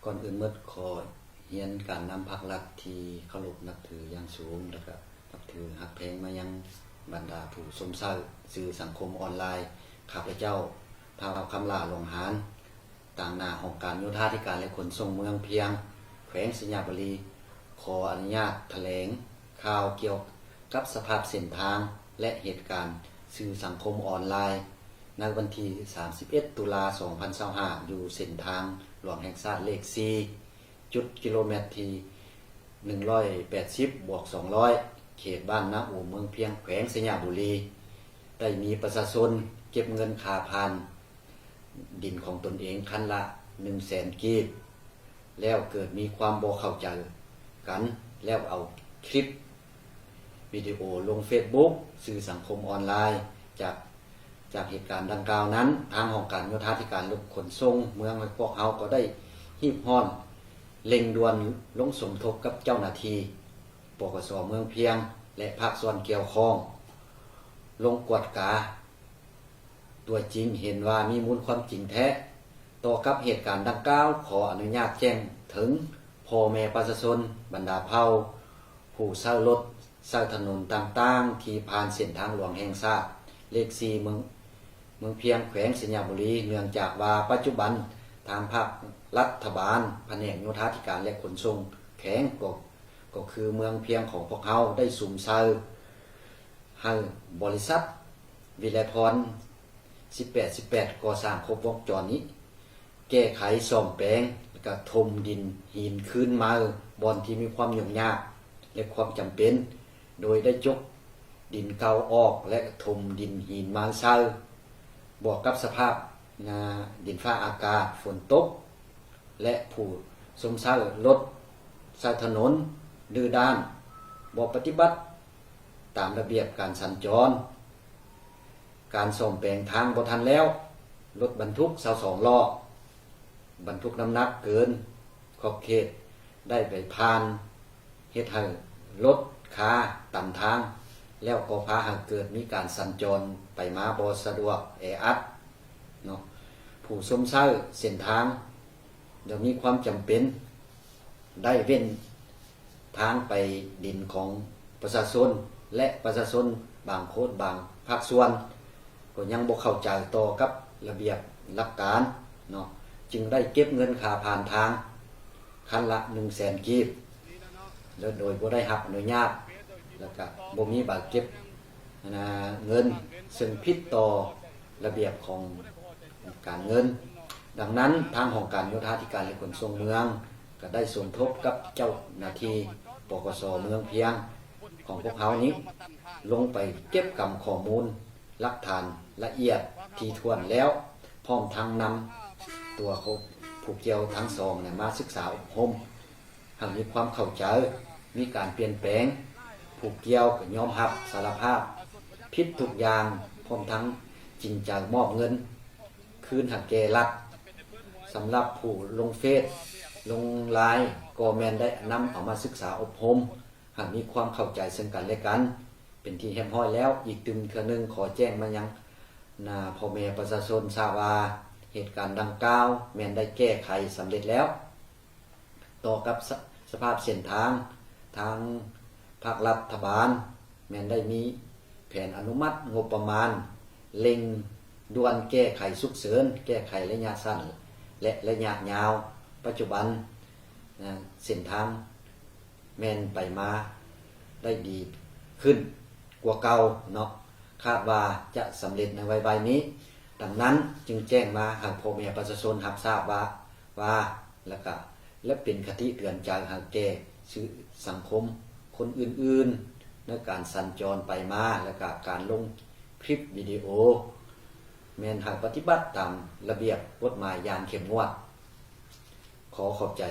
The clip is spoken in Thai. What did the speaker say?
ก่อนอื่นเมื่อขอเรียนการนำภาครัฐที่เคารพนับถืออย่างสูงแล้วก็นับถือฮักแพงมายังบรรดาผู้ชมสื่อสังคมออนไลน์ข้าพเจ้าพาคำลาหลวงหารต่างหน้าของการโยธาธิการและขนส่งเมืองเพียงแขวงสัญญาบุรีขออนุญาตแถลงข่าวเกี่ยวกับสภาพเส้นทางและเหตุการณ์สื่อสังคมออนไลน์ในวันที่ 31 ตุลา 2025 อยู่เส้นทางหลวงแห่งชาติเลข 4 จุดกิโลเมตรที่180/200 เขตบ้านนาอู่เมืองเพียงแขวงสัญญาบุรีได้มีประชาชนเก็บเงินค่าผ่านดินของตนเองคันละ 100,000 กีบแล้วเกิดมีความบ่เข้าใจกันแล้วเอาคลิปวิดีโอลง Facebook สื่อสังคมออนไลน์จากเหตุการณ์ดังกล่าวนั้นทางของการโยธาธิการรถขนส่งเมืองพวกเขาก็ได้รีบร้อนเร่งด่วนลงสมทบกับเจ้าหน้าที่ปกส.เมืองเพียงและภาคส่วนเกี่ยวข้องลงกวดกาตัวจริงเห็นว่ามีมูลความจริงแท้ต่อกับเหตุการณ์ดังกล่าวขออนุญาตแจ้งถึงพ่อแม่ประชาชนบรรดาเผ่าผู้ใช้รถใช้ถนนต่างๆที่ผ่านเส้นทางหลวงแห่งชาติเลข 4 เมืองเพียงแขวงสัญญาบุรีเนื่องจากว่าปัจจุบันทางภาครัฐบาลแผนกโยธาธิการและขนส่งแขวงก็คือเมืองเพียงของพวกเขาได้สุ่มเชิญให้บริษัทวิไลพร18ก่อสร้างครบวงจรนี้แก้ไขซ่อมแปลงแล้วก็ถมดินหินคืนมาบอนที่มีความยุ่งยากและความจำเป็นโดยได้ยกดินเก่าออกและถมดินหินมาใส่บวกกับสภาพดินฟ้าอากาศฝนตกและผู้สมใช้รถใช้ถนนดื้อด้านบ่ปฏิบัติตามระเบียบการสัญจรการซ่อมแปลงทางบ่ทันแล้วรถบรรทุก22ล้อบรรทุกน้ำหนักเกินขอบเขตได้ไปผ่านเฮ็ดให้รถค้าต่ำทางแล้วก็พาให้เกิดมีการสัญจรไปมาบ่สะดวกแออัดเนาะผู้สมใช้เส้นทางเดี๋ยวมีความจำเป็นได้เว้นทางไปดินของประชาชนและประชาชนบางโคตรบางภาคส่วนก็ยังบ่เข้าใจต่อกับระเบียบหลักการเนาะจึงได้เก็บเงินค่าผ่านทางคันละ 100,000 กีบแล้วโดยบ่ได้รับอนุญาตแล้วก็บ่มีบัตรเก็บเงินซึ่งผิดต่อระเบียบของการเงินดังนั้นทางของการโยธาธิการและขนส่งเมืองก็ได้สมทบกับเจ้าหน้าที่ปกส.เมืองเพียงของพวกเขานี้ลงไปเก็บกำข้อมูลหลักฐานละเอียดที่ถ้วนแล้วพร้อมทั้งนำตัวผู้เกี่ยวทั้งสองมาศึกษาอบรมหากมีความเข้าใจมีการเปลี่ยนแปลงผู้เกี่ยวก็ยอมรับสารภาพผิดทุกอย่างพร้อมทั้งจริงใจมอบเงินคืนให้แก่รัฐสำหรับผู้ลงเฟซลงไลน์ก็แม่นได้นำเอามาศึกษาอบรมหากมีความเข้าใจซึ่งกันและกันเป็นที่เรียบร้อยแล้วอีกตึมเทื่อนึงขอแจ้งมายังพ่อแม่ประชาชนทราบว่าเหตุการณ์ดังกล่าวแม่นได้แก้ไขสำเร็จแล้วต่อกับสภาพเส้นทางทางภาครัฐบาลแม้นได้มีแผนอนุมัติงบประมาณเล็งด่วนแก้ไขฉุกเฉินแก้ไขระยะสั้นและระยะยาวปัจจุบันเส้นทางแม่นไปมาได้ดีขึ้นกว่าเก่าเนาะคาดว่าจะสำเร็จในไวๆนี้ดังนั้นจึงแจ้งมาให้พ่อแม่ประชาชนรับทราบว่าและเป็นคติเตือนใจให้แก่สังคมคนอื่นๆในการสัญจรไปมาและก็การลงคลิปวิดีโอแม้นหากปฏิบัติตามระเบียบกฎหมายอย่างเข้มงวดขอขอบใจ